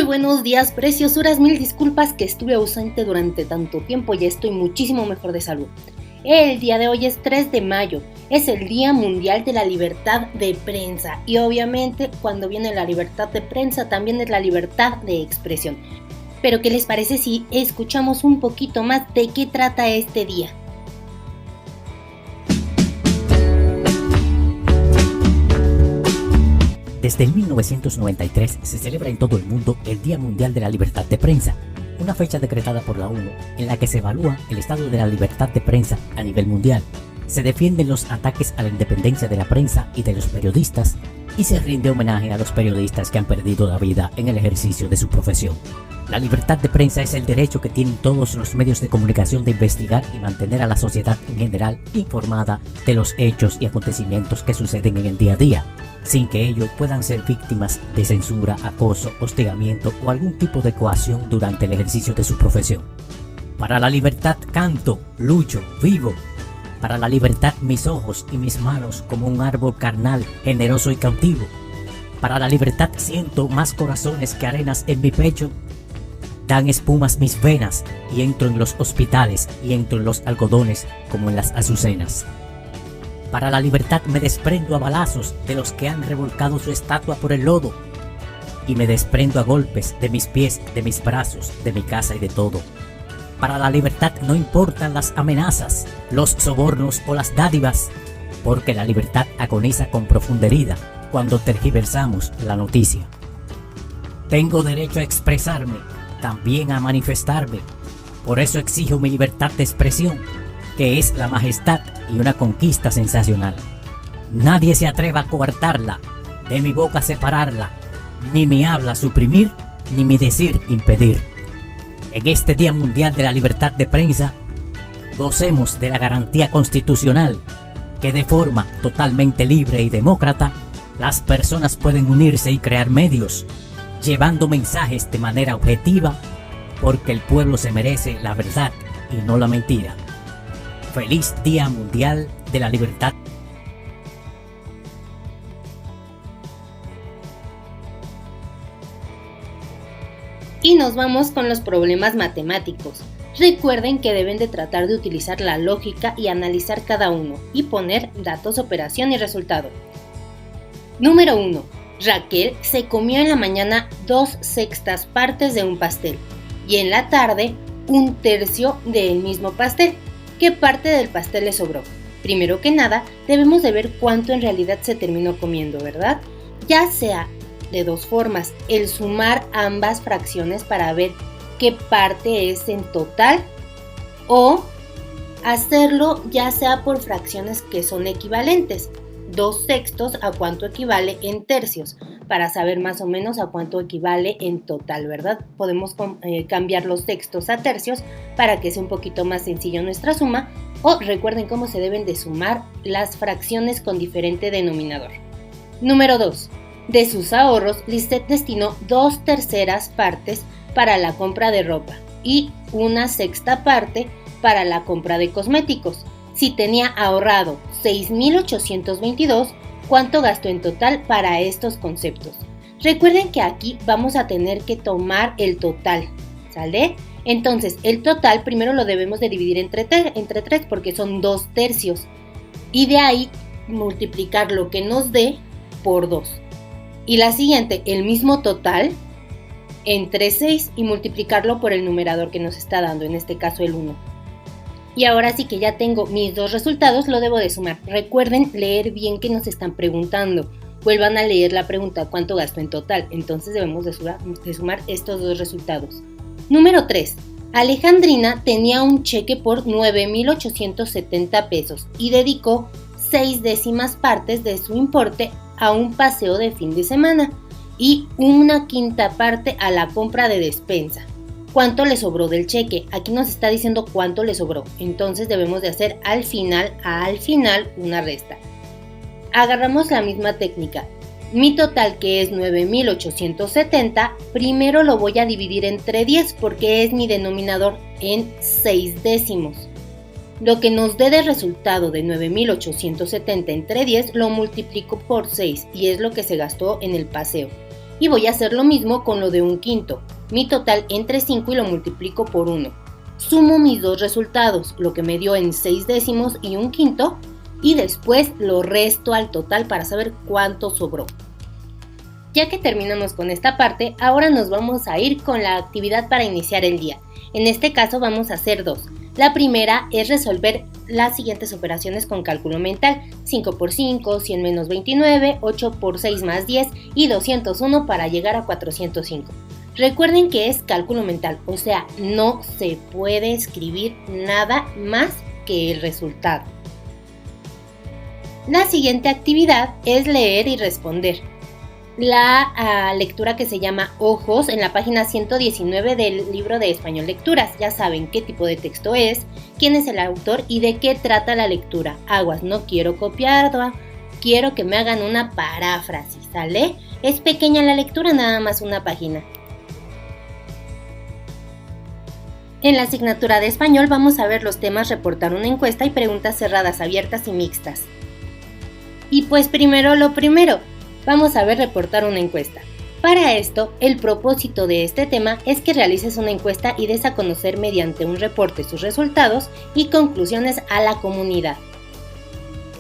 buenos días, preciosuras, mil disculpas que estuve ausente durante tanto tiempo, ya estoy muchísimo mejor de salud. El día de hoy es 3 de mayo, es el Día Mundial de la Libertad de Prensa y obviamente cuando viene la libertad de prensa también es la libertad de expresión. Pero ¿qué les parece si escuchamos un poquito más de qué trata este día? Desde el 1993 se celebra en todo el mundo el Día Mundial de la Libertad de Prensa, una fecha decretada por la ONU en la que se evalúa el estado de la libertad de prensa a nivel mundial. Se defienden los ataques a la independencia de la prensa y de los periodistas y se rinde homenaje a los periodistas que han perdido la vida en el ejercicio de su profesión. La libertad de prensa es el derecho que tienen todos los medios de comunicación de investigar y mantener a la sociedad en general informada de los hechos y acontecimientos que suceden en el día a día, sin que ellos puedan ser víctimas de censura, acoso, hostigamiento o algún tipo de coacción durante el ejercicio de su profesión. Para la libertad canto, lucho, vivo. Para la libertad mis ojos y mis manos como un árbol carnal, generoso y cautivo. Para la libertad siento más corazones que arenas en mi pecho. Dan espumas mis venas y entro en los hospitales y entro en los algodones como en las azucenas. Para la libertad me desprendo a balazos de los que han revolcado su estatua por el lodo. Y me desprendo a golpes de mis pies, de mis brazos, de mi casa y de todo. Para la libertad no importan las amenazas, los sobornos o las dádivas, porque la libertad agoniza con profunda herida cuando tergiversamos la noticia. Tengo derecho a expresarme, también a manifestarme. Por eso exijo mi libertad de expresión, que es la majestad y una conquista sensacional. Nadie se atreva a coartarla, de mi boca separarla, ni mi habla suprimir, ni mi decir impedir. En este Día Mundial de la Libertad de Prensa, gocemos de la garantía constitucional que de forma totalmente libre y demócrata, las personas pueden unirse y crear medios, llevando mensajes de manera objetiva, porque el pueblo se merece la verdad y no la mentira. Feliz Día Mundial de la Libertad. Y nos vamos con los problemas matemáticos. Recuerden que deben de tratar de utilizar la lógica y analizar cada uno y poner datos, operación y resultado. Número 1. Raquel se comió en la mañana 2/6 partes de un pastel y en la tarde 1/3 del mismo pastel. ¿Qué parte del pastel le sobró? Primero que nada, debemos de ver cuánto en realidad se terminó comiendo, ¿verdad? Ya sea de dos formas, el sumar ambas fracciones para ver qué parte es en total o hacerlo ya sea por fracciones que son equivalentes. 2/6 a cuánto equivale en tercios, para saber más o menos a cuánto equivale en total, ¿verdad? Podemos cambiar los sextos a tercios para que sea un poquito más sencillo nuestra suma, o recuerden cómo se deben de sumar las fracciones con diferente denominador. Número 2. De sus ahorros, Lisette destinó 2/3 partes para la compra de ropa y 1/6 parte para la compra de cosméticos. Si tenía ahorrado 6,822, ¿cuánto gastó en total para estos conceptos? Recuerden que aquí vamos a tener que tomar el total, ¿sale? Entonces, el total primero lo debemos de dividir entre 3 porque son 2/3 y de ahí multiplicar lo que nos dé por 2. Y la siguiente, el mismo total, entre 6 y multiplicarlo por el numerador que nos está dando, en este caso el 1. Y ahora sí que ya tengo mis dos resultados, lo debo de sumar. Recuerden leer bien que nos están preguntando. Vuelvan a leer la pregunta, ¿cuánto gastó en total? Entonces debemos de sumar estos dos resultados. Número 3. Alejandrina tenía un cheque por 9,870 pesos y dedicó 6/10 partes de su importe a un paseo de fin de semana y 1/5 parte a la compra de despensa. ¿Cuánto le sobró del cheque? Aquí nos está diciendo cuánto le sobró, entonces debemos de hacer al final una resta. Agarramos la misma técnica. Mi total, que es 9,870, primero lo voy a dividir entre 10 porque es mi denominador en 6/10. Lo que nos dé de resultado de 9,870 entre 10 lo multiplico por 6 y es lo que se gastó en el paseo. Y voy a hacer lo mismo con lo de un quinto. Mi total entre 5 y lo multiplico por 1. Sumo mis dos resultados, lo que me dio en 6 décimos y un quinto, y después lo resto al total para saber cuánto sobró. Ya que terminamos con esta parte, ahora nos vamos a ir con la actividad para iniciar el día. En este caso vamos a hacer dos. La primera es resolver las siguientes operaciones con cálculo mental: 5 por 5, 100 menos 29, 8 por 6 más 10 y 201 para llegar a 405. Recuerden que es cálculo mental, o sea, no se puede escribir nada más que el resultado. La siguiente actividad es leer y responder. La lectura que se llama Ojos en la página 119 del libro de Español Lecturas. Ya saben qué tipo de texto es, quién es el autor y de qué trata la lectura. Aguas, no quiero copiarla, quiero que me hagan una paráfrasis, ¿sale? Es pequeña la lectura, nada más una página. En la asignatura de español vamos a ver los temas reportar una encuesta y preguntas cerradas, abiertas y mixtas. Y pues primero lo primero. Vamos a ver reportar una encuesta. Para esto, el propósito de este tema es que realices una encuesta y des a conocer mediante un reporte sus resultados y conclusiones a la comunidad.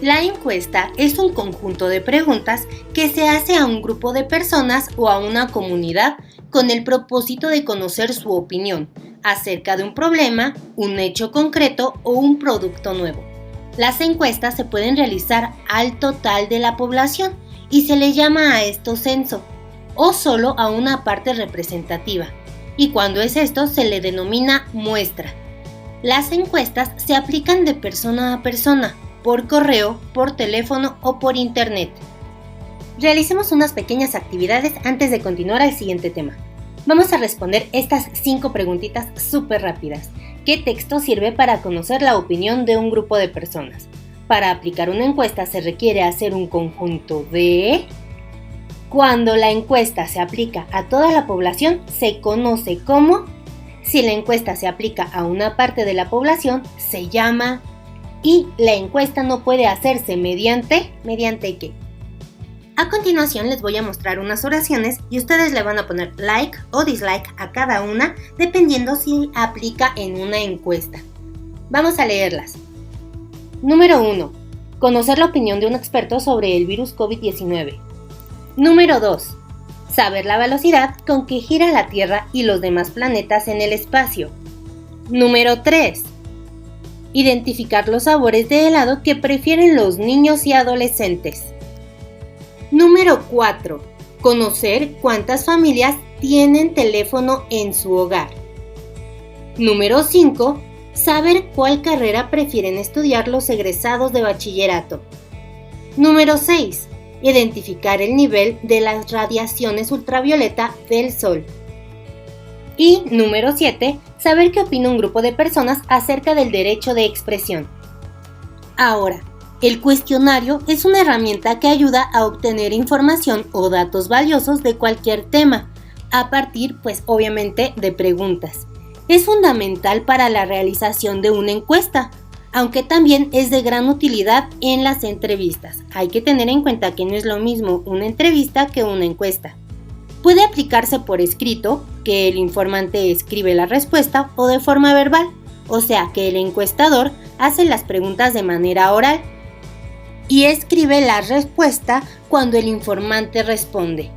La encuesta es un conjunto de preguntas que se hace a un grupo de personas o a una comunidad con el propósito de conocer su opinión acerca de un problema, un hecho concreto o un producto nuevo. Las encuestas se pueden realizar al total de la población y se le llama a esto censo, o solo a una parte representativa, y cuando es esto se le denomina muestra. Las encuestas se aplican de persona a persona, por correo, por teléfono o por internet. Realicemos unas pequeñas actividades antes de continuar al siguiente tema. Vamos a responder estas 5 preguntitas súper rápidas. ¿Qué texto sirve para conocer la opinión de un grupo de personas? Para aplicar una encuesta se requiere hacer un conjunto de... Cuando la encuesta se aplica a toda la población, se conoce como... Si la encuesta se aplica a una parte de la población, se llama... Y la encuesta no puede hacerse mediante... ¿Mediante qué? A continuación les voy a mostrar unas oraciones y ustedes le van a poner like o dislike a cada una, dependiendo si aplica en una encuesta. Vamos a leerlas. Número 1. Conocer la opinión de un experto sobre el virus COVID-19. Número 2. Saber la velocidad con que gira la Tierra y los demás planetas en el espacio. Número 3. Identificar los sabores de helado que prefieren los niños y adolescentes. Número 4. Conocer cuántas familias tienen teléfono en su hogar. Número 5. Saber cuál carrera prefieren estudiar los egresados de bachillerato. Número 6. Identificar el nivel de las radiaciones ultravioleta del sol. Y número 7. Saber qué opina un grupo de personas acerca del derecho de expresión. Ahora, el cuestionario es una herramienta que ayuda a obtener información o datos valiosos de cualquier tema, a partir, pues obviamente, de preguntas. Es fundamental para la realización de una encuesta, aunque también es de gran utilidad en las entrevistas. Hay que tener en cuenta que no es lo mismo una entrevista que una encuesta. Puede aplicarse por escrito, que el informante escribe la respuesta, o de forma verbal, o sea que el encuestador hace las preguntas de manera oral y escribe la respuesta cuando el informante responde.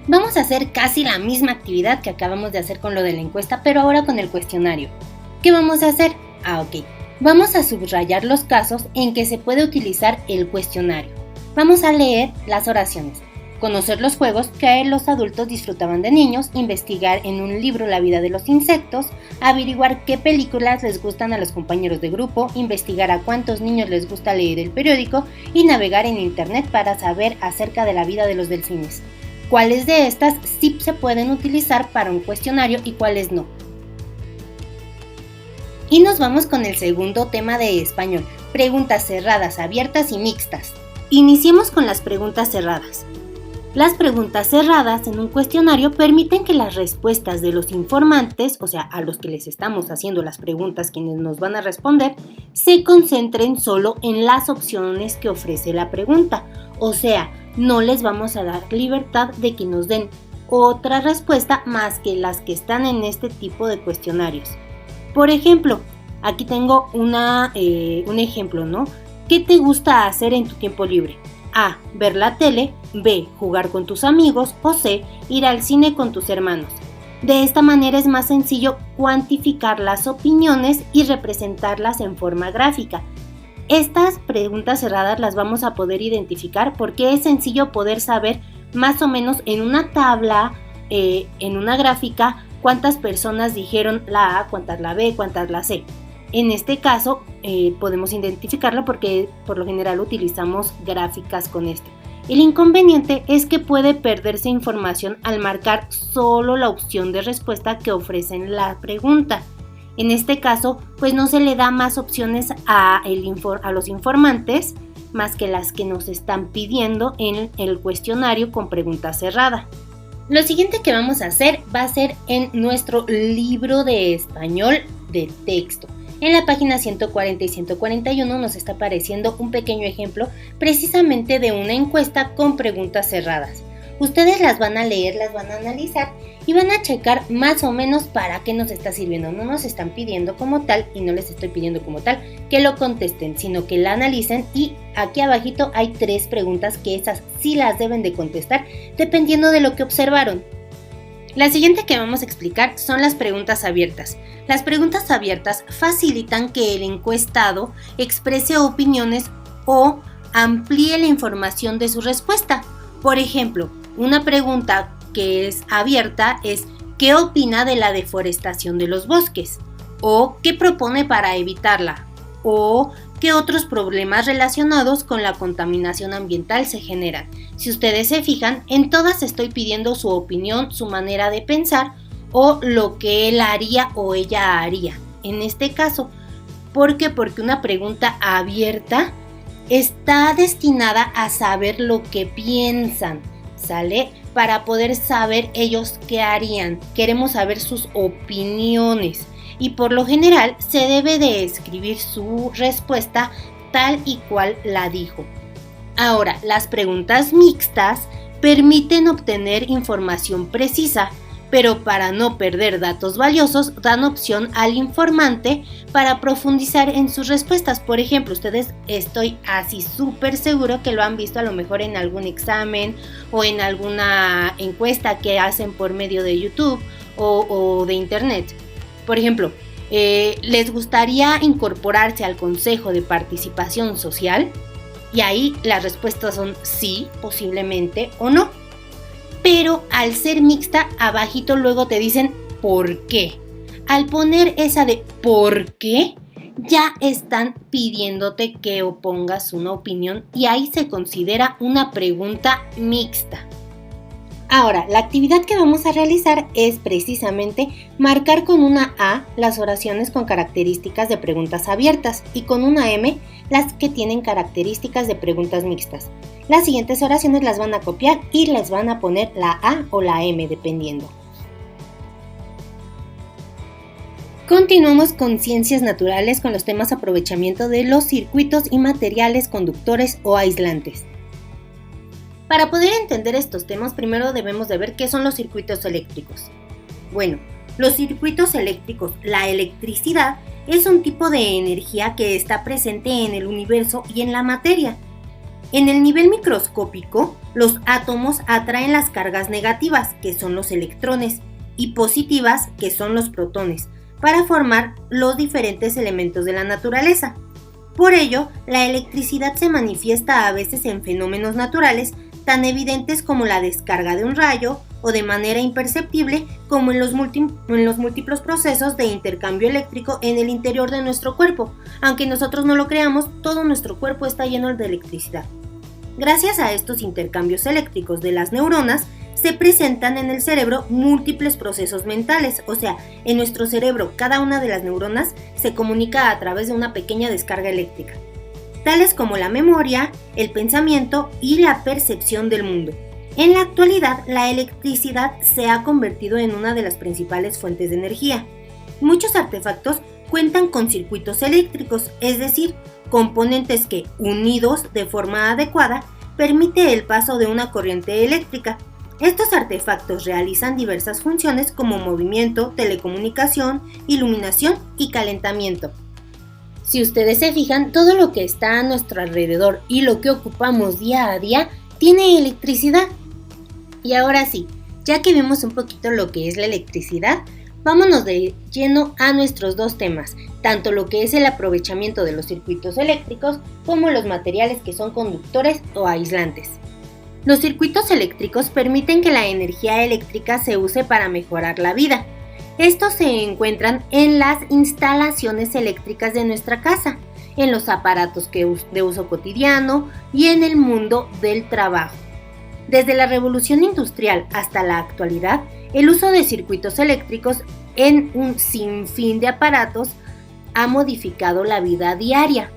Vamos a hacer casi la misma actividad que acabamos de hacer con lo de la encuesta, pero ahora con el cuestionario. ¿Qué vamos a hacer? Ok. Vamos a subrayar los casos en que se puede utilizar el cuestionario. Vamos a leer las oraciones. Conocer los juegos que los adultos disfrutaban de niños, investigar en un libro la vida de los insectos, averiguar qué películas les gustan a los compañeros de grupo, investigar a cuántos niños les gusta leer el periódico y navegar en internet para saber acerca de la vida de los delfines. ¿Cuáles de estas sí se pueden utilizar para un cuestionario y cuáles no? Y nos vamos con el segundo tema de español, preguntas cerradas, abiertas y mixtas. Iniciemos con las preguntas cerradas. Las preguntas cerradas en un cuestionario permiten que las respuestas de los informantes, o sea, a los que les estamos haciendo las preguntas quienes nos van a responder, se concentren solo en las opciones que ofrece la pregunta. O sea, no les vamos a dar libertad de que nos den otra respuesta más que las que están en este tipo de cuestionarios. Por ejemplo, aquí tengo un ejemplo, ¿no? ¿Qué te gusta hacer en tu tiempo libre? A. Ver la tele. B. Jugar con tus amigos. O C. Ir al cine con tus hermanos. De esta manera es más sencillo cuantificar las opiniones y representarlas en forma gráfica. Estas preguntas cerradas las vamos a poder identificar porque es sencillo poder saber más o menos en una tabla, en una gráfica, cuántas personas dijeron la A, cuántas la B, cuántas la C. En este caso podemos identificarlo porque por lo general utilizamos gráficas con esto. El inconveniente es que puede perderse información al marcar solo la opción de respuesta que ofrece en la pregunta. En este caso, pues no se le da más opciones a los informantes más que las que nos están pidiendo en el cuestionario con pregunta cerrada. Lo siguiente que vamos a hacer va a ser en nuestro libro de español de texto. En la página 140 y 141 nos está apareciendo un pequeño ejemplo precisamente de una encuesta con preguntas cerradas. Ustedes las van a leer, las van a analizar y van a checar más o menos para qué nos está sirviendo. No nos están pidiendo como tal, y no les estoy pidiendo como tal que lo contesten, sino que la analicen, y aquí abajito hay 3 preguntas que esas sí las deben de contestar dependiendo de lo que observaron. La siguiente que vamos a explicar son las preguntas abiertas. Las preguntas abiertas facilitan que el encuestado exprese opiniones o amplíe la información de su respuesta. Por ejemplo, una pregunta que es abierta es ¿qué opina de la deforestación de los bosques? O ¿qué propone para evitarla? O ¿qué otros problemas relacionados con la contaminación ambiental se generan? Si ustedes se fijan, en todas estoy pidiendo su opinión, su manera de pensar o lo que él haría o ella haría. En este caso, ¿por qué? Porque una pregunta abierta está destinada a saber lo que piensan, ¿sale? Para poder saber ellos qué harían. Queremos saber sus opiniones. Y por lo general se debe de escribir su respuesta tal y cual la dijo. Ahora, las preguntas mixtas permiten obtener información precisa, pero para no perder datos valiosos dan opción al informante para profundizar en sus respuestas. Por ejemplo, ustedes estoy así súper seguro que lo han visto a lo mejor en algún examen o en alguna encuesta que hacen por medio de YouTube o de internet. Por ejemplo, ¿les gustaría incorporarse al Consejo de Participación Social? Y ahí las respuestas son sí, posiblemente o no. Pero al ser mixta, abajito luego te dicen ¿por qué? Al poner esa de ¿por qué? Ya están pidiéndote que opongas una opinión y ahí se considera una pregunta mixta. Ahora, la actividad que vamos a realizar es precisamente marcar con una A las oraciones con características de preguntas abiertas y con una M las que tienen características de preguntas mixtas. Las siguientes oraciones las van a copiar y les van a poner la A o la M dependiendo. Continuamos con ciencias naturales con los temas aprovechamiento de los circuitos y materiales conductores o aislantes. Para poder entender estos temas, primero debemos de ver qué son los circuitos eléctricos. Bueno, los circuitos eléctricos, la electricidad, es un tipo de energía que está presente en el universo y en la materia. En el nivel microscópico, los átomos atraen las cargas negativas, que son los electrones, y positivas, que son los protones, para formar los diferentes elementos de la naturaleza. Por ello, la electricidad se manifiesta a veces en fenómenos naturales tan evidentes como la descarga de un rayo o de manera imperceptible como en los múltiplos procesos de intercambio eléctrico en el interior de nuestro cuerpo. Aunque nosotros no lo creamos, todo nuestro cuerpo está lleno de electricidad. Gracias a estos intercambios eléctricos de las neuronas, se presentan en el cerebro múltiples procesos mentales, o sea, en nuestro cerebro cada una de las neuronas se comunica a través de una pequeña descarga eléctrica, tales como la memoria, el pensamiento y la percepción del mundo. En la actualidad, la electricidad se ha convertido en una de las principales fuentes de energía. Muchos artefactos cuentan con circuitos eléctricos, es decir, componentes que, unidos de forma adecuada, permite el paso de una corriente eléctrica. Estos artefactos realizan diversas funciones como movimiento, telecomunicación, iluminación y calentamiento. Si ustedes se fijan, todo lo que está a nuestro alrededor y lo que ocupamos día a día tiene electricidad. Y ahora sí, ya que vimos un poquito lo que es la electricidad, vámonos de lleno a nuestros dos temas, tanto lo que es el aprovechamiento de los circuitos eléctricos como los materiales que son conductores o aislantes. Los circuitos eléctricos permiten que la energía eléctrica se use para mejorar la vida. Estos se encuentran en las instalaciones eléctricas de nuestra casa, en los aparatos de uso cotidiano y en el mundo del trabajo. Desde la revolución industrial hasta la actualidad, el uso de circuitos eléctricos en un sinfín de aparatos ha modificado la vida diaria.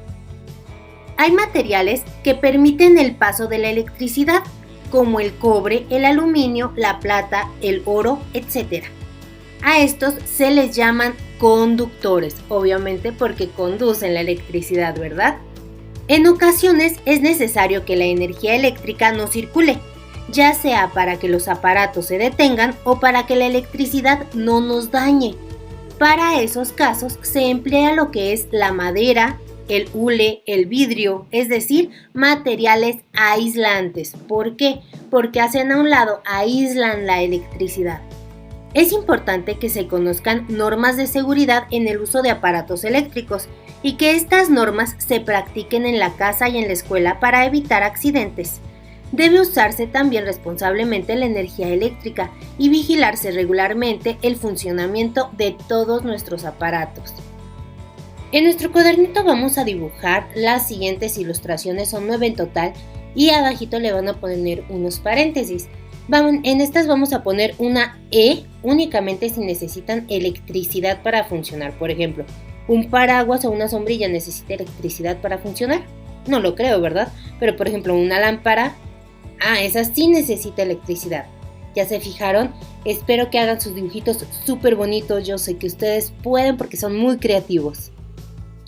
Hay materiales que permiten el paso de la electricidad, como el cobre, el aluminio, la plata, el oro, etc. A estos se les llaman conductores, obviamente porque conducen la electricidad, ¿verdad? En ocasiones es necesario que la energía eléctrica no circule, ya sea para que los aparatos se detengan o para que la electricidad no nos dañe. Para esos casos se emplea lo que es la madera, el hule, el vidrio, es decir, materiales aislantes. ¿Por qué? Porque hacen a un lado, aíslan la electricidad. Es importante que se conozcan normas de seguridad en el uso de aparatos eléctricos y que estas normas se practiquen en la casa y en la escuela para evitar accidentes. Debe usarse también responsablemente la energía eléctrica y vigilarse regularmente el funcionamiento de todos nuestros aparatos. En nuestro cuadernito vamos a dibujar las siguientes ilustraciones, son 9 en total, y abajito le van a poner unos paréntesis. En estas vamos a poner una E únicamente si necesitan electricidad para funcionar. Por ejemplo, ¿un paraguas o una sombrilla necesita electricidad para funcionar? No lo creo, ¿verdad? Pero por ejemplo, una lámpara, esa sí necesita electricidad. ¿Ya se fijaron? Espero que hagan sus dibujitos súper bonitos. Yo sé que ustedes pueden porque son muy creativos.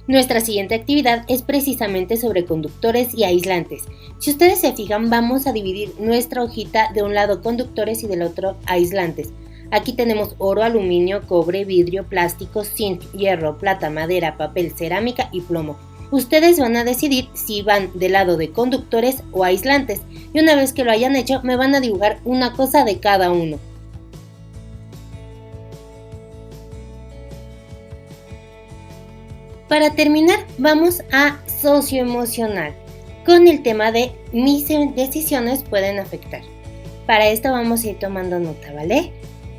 Nuestra siguiente actividad es precisamente sobre conductores y aislantes. Si ustedes se fijan, vamos a dividir nuestra hojita de un lado conductores y del otro aislantes. Aquí tenemos oro, aluminio, cobre, vidrio, plástico, zinc, hierro, plata, madera, papel, cerámica y plomo. Ustedes van a decidir si van del lado de conductores o aislantes, y una vez que lo hayan hecho me van a dibujar una cosa de cada uno. Para terminar, vamos a socioemocional, con el tema de mis decisiones pueden afectar. Para esto vamos a ir tomando nota, ¿vale?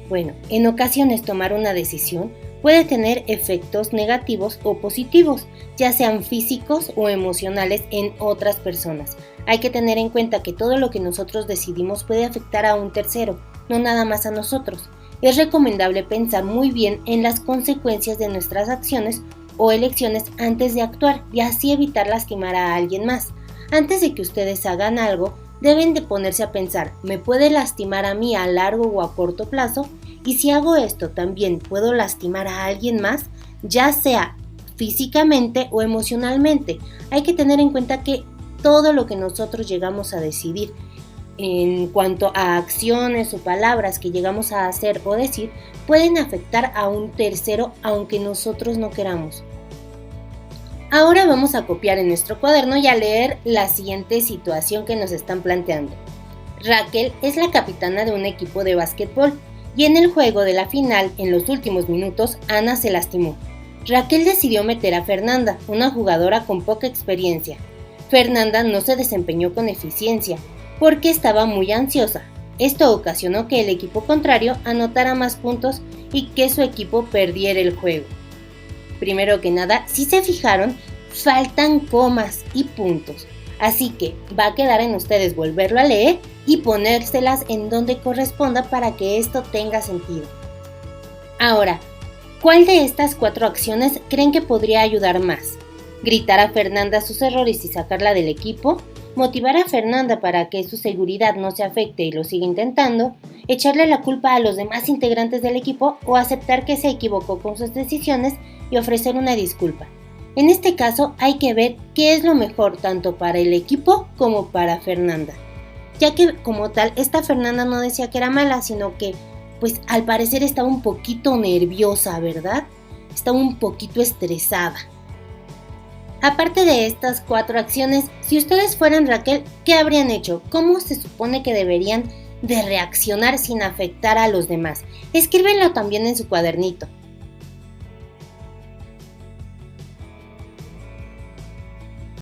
Bueno, en ocasiones tomar una decisión puede tener efectos negativos o positivos, ya sean físicos o emocionales en otras personas. Hay que tener en cuenta que todo lo que nosotros decidimos puede afectar a un tercero, no nada más a nosotros. Es recomendable pensar muy bien en las consecuencias de nuestras acciones o elecciones antes de actuar y así evitar lastimar a alguien más. Antes de que ustedes hagan algo, deben de ponerse a pensar, ¿me puede lastimar a mí a largo o a corto plazo? Y si hago esto, ¿también puedo lastimar a alguien más? Ya sea físicamente o emocionalmente. Hay que tener en cuenta que todo lo que nosotros llegamos a decidir en cuanto a acciones o palabras que llegamos a hacer o decir pueden afectar a un tercero aunque nosotros no queramos. Ahora vamos a copiar en nuestro cuaderno y a leer la siguiente situación que nos están planteando. Raquel es la capitana de un equipo de básquetbol y en el juego de la final, en los últimos minutos, Ana se lastimó. Raquel decidió meter a Fernanda, una jugadora con poca experiencia. Fernanda no se desempeñó con eficiencia porque estaba muy ansiosa. Esto ocasionó que el equipo contrario anotara más puntos y que su equipo perdiera el juego. Primero que nada, si se fijaron, faltan comas y puntos. Así que va a quedar en ustedes volverlo a leer y ponérselas en donde corresponda para que esto tenga sentido. Ahora, ¿cuál de estas 4 acciones creen que podría ayudar más? ¿Gritar a Fernanda sus errores y sacarla del equipo? ¿Motivar a Fernanda para que su seguridad no se afecte y lo siga intentando? ¿Echarle la culpa a los demás integrantes del equipo o aceptar que se equivocó con sus decisiones y ofrecer una disculpa? En este caso hay que ver qué es lo mejor tanto para el equipo como para Fernanda. ya que como tal, esta Fernanda no decía que era mala, sino que, pues al parecer estaba un poquito nerviosa, ¿verdad? Estaba un poquito estresada. Aparte de estas 4 acciones, si ustedes fueran Raquel, ¿qué habrían hecho? ¿Cómo se supone que deberían de reaccionar sin afectar a los demás? Escríbenlo también en su cuadernito.